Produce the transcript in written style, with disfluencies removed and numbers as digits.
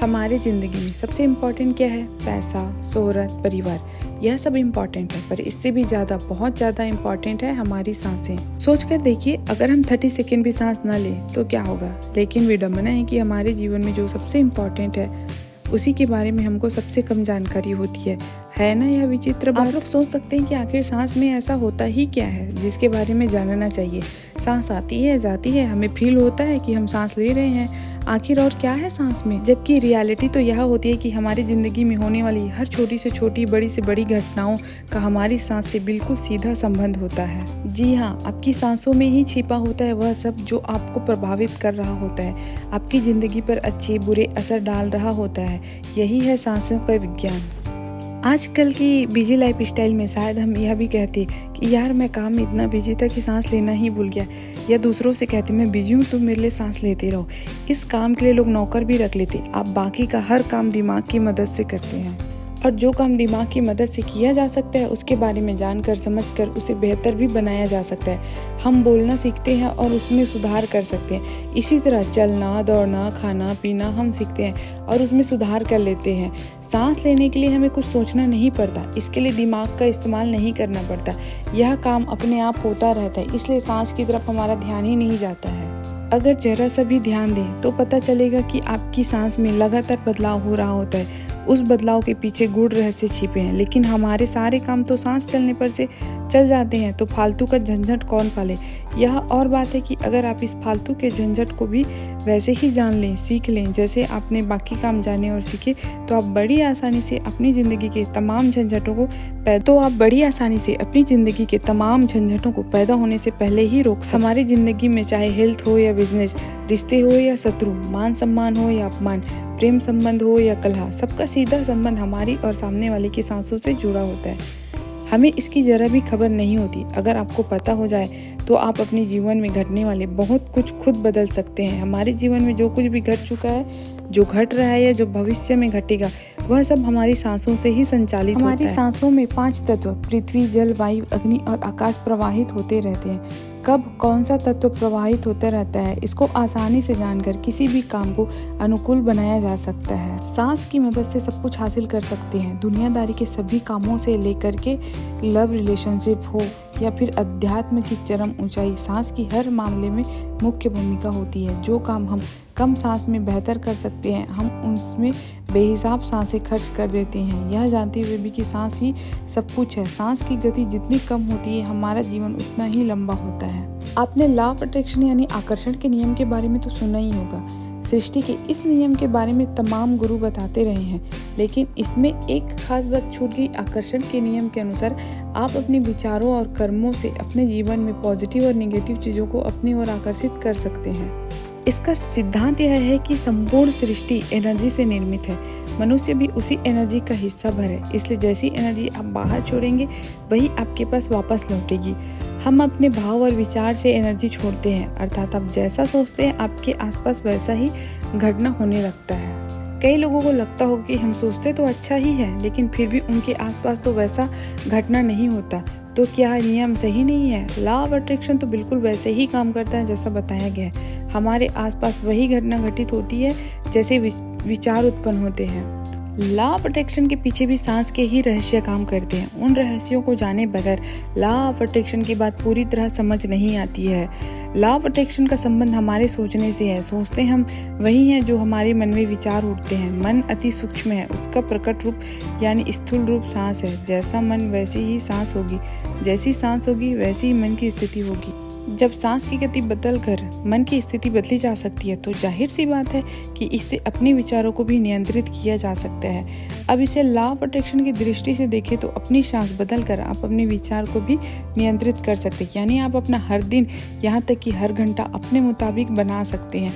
हमारी ज़िंदगी में सबसे इम्पॉर्टेंट क्या है? पैसा, शोहरत, परिवार, यह सब इम्पॉर्टेंट है, पर इससे भी ज़्यादा बहुत ज़्यादा इम्पॉर्टेंट है हमारी सांसें। सोच कर देखिए, अगर हम 30 सेकेंड भी सांस न लें तो क्या होगा। लेकिन विडम्बना है कि हमारे जीवन में जो सबसे इम्पॉर्टेंट है उसी के बारे में हमको सबसे कम जानकारी होती है ना यह विचित्र बात। आप लोग सोच सकते हैं कि आखिर सांस में ऐसा होता ही क्या है जिसके बारे में जानना चाहिए। सांस आती है, जाती है, हमें फील होता है कि हम सांस ले रहे हैं। आखिर और क्या है सांस में? जबकि रियलिटी तो यह होती है कि हमारी ज़िंदगी में होने वाली हर छोटी से छोटी, बड़ी से बड़ी घटनाओं का हमारी सांस से बिल्कुल सीधा संबंध होता है। जी हाँ, आपकी सांसों में ही छिपा होता है वह सब जो आपको प्रभावित कर रहा होता है, आपकी ज़िंदगी पर अच्छे बुरे असर डाल रहा होता है। यही है सांसों का विज्ञान। आजकल की बिजी लाइफ स्टाइल में शायद हम यह भी कहते कि यार मैं काम में इतना बिजी था कि सांस लेना ही भूल गया, या दूसरों से कहते मैं बिजी हूँ तुम मेरे लिए सांस लेते रहो। इस काम के लिए लोग नौकर भी रख लेते। आप बाकी का हर काम दिमाग की मदद से करते हैं, और जो काम दिमाग की मदद से किया जा सकता है उसके बारे में जानकर समझकर उसे बेहतर भी बनाया जा सकता है। हम बोलना सीखते हैं और उसमें सुधार कर सकते हैं। इसी तरह चलना, दौड़ना, खाना पीना हम सीखते हैं और उसमें सुधार कर लेते हैं। सांस लेने के लिए हमें कुछ सोचना नहीं पड़ता, इसके लिए दिमाग का इस्तेमाल नहीं करना पड़ता। यह काम अपने आप होता रहता है, इसलिए सांस की तरफ हमारा ध्यान ही नहीं जाता है। अगर जरा सा भी ध्यान दें तो पता चलेगा कि आपकी सांस में लगातार बदलाव हो रहा होता है। उस बदलाव के पीछे गूढ़ रहस्य छिपे हैं। लेकिन हमारे सारे काम तो सांस चलने पर से चल जाते हैं, तो फालतू का झंझट कौन पाले। यह और बात है कि अगर आप इस फालतू के झंझट को भी वैसे ही जान लें, सीख लें जैसे आपने बाकी काम जाने और सीखे, तो आप बड़ी आसानी से अपनी ज़िंदगी के तमाम झंझटों को पैदा होने से पहले ही रोक सकते। हमारी ज़िंदगी में चाहे हेल्थ हो या बिजनेस, रिश्ते हो या शत्रु, मान सम्मान हो या अपमान, प्रेम संबंध हो या कलह, सबका सीधा संबंध हमारी और सामने वाले की सांसों से जुड़ा होता है। हमें इसकी जरा भी खबर नहीं होती। अगर आपको पता हो जाए तो आप अपने जीवन में घटने वाले बहुत कुछ खुद बदल सकते हैं। हमारे जीवन में जो कुछ भी घट चुका है, जो घट रहा है या जो भविष्य में घटेगा, वह सब हमारी सांसों से ही संचालित होता है। हमारी सांसों में 5 तत्व पृथ्वी, जल, वायु, अग्नि और आकाश प्रवाहित होते रहते हैं। कब कौन सा तत्व प्रवाहित होता रहता है, इसको आसानी से जानकर किसी भी काम को अनुकूल बनाया जा सकता है। सांस की मदद से सब कुछ हासिल कर सकते हैं। दुनियादारी के सभी कामों से लेकर के लव रिलेशनशिप हो या फिर अध्यात्म की चरम ऊंचाई, सांस की हर मामले में मुख्य भूमिका होती है। जो काम हम कम सांस में बेहतर कर सकते हैं, हम उसमें बेहिसाब सांसें खर्च कर देते हैं, यह जानते हुए भी कि सांस ही सब कुछ है। सांस की गति जितनी कम होती है, हमारा जीवन उतना ही लंबा होता है। आपने लॉ ऑफ अट्रैक्शन यानी आकर्षण के नियम के बारे में तो सुना ही होगा। सृष्टि के इस नियम के बारे में तमाम गुरु बताते रहे हैं, लेकिन इसमें एक खास बात छूट गई। आकर्षण के नियम के अनुसार आप अपने विचारों और कर्मों से अपने जीवन में पॉजिटिव और नेगेटिव चीज़ों को अपनी ओर आकर्षित कर सकते हैं। इसका सिद्धांत यह है कि संपूर्ण सृष्टि एनर्जी से निर्मित है। मनुष्य भी उसी एनर्जी का हिस्सा भर है, इसलिए जैसी एनर्जी आप बाहर छोड़ेंगे वही आपके पास वापस लौटेगी। हम अपने भाव और विचार से एनर्जी छोड़ते हैं, अर्थात आप जैसा सोचते हैं आपके आसपास वैसा ही घटना होने लगता है। कई लोगों को लगता होगा कि हम सोचते तो अच्छा ही है, लेकिन फिर भी उनके आसपास तो वैसा घटना नहीं होता। तो क्या नियम सही नहीं है? लॉ ऑफ अट्रैक्शन तो बिल्कुल वैसे ही काम करता है जैसा बताया गया है। हमारे आसपास वही घटना घटित होती है जैसे विचार उत्पन्न होते हैं। लॉ ऑफ अट्रैक्शन के पीछे भी सांस के ही रहस्य काम करते हैं। उन रहस्यों को जाने बगैर लॉ ऑफ अट्रैक्शन की बात पूरी तरह समझ नहीं आती है। लॉ ऑफ अट्रैक्शन का संबंध हमारे सोचने से है। सोचते हम वही हैं जो हमारे मन में विचार उठते हैं। मन अति सूक्ष्म है, उसका प्रकट रूप यानी स्थूल रूप सांस है। जैसा मन वैसी ही सांस होगी, जैसी सांस होगी वैसी ही मन की स्थिति होगी। जब सांस की गति बदल कर मन की स्थिति बदली जा सकती है, तो जाहिर सी बात है कि इससे अपने विचारों को भी नियंत्रित किया जा सकता है। अब इसे लॉ ऑफ अट्रैक्शन की दृष्टि से देखें तो अपनी सांस बदल कर आप अपने विचार को भी नियंत्रित कर सकते हैं, यानी आप अपना हर दिन, यहाँ तक कि हर घंटा अपने मुताबिक बना सकते हैं।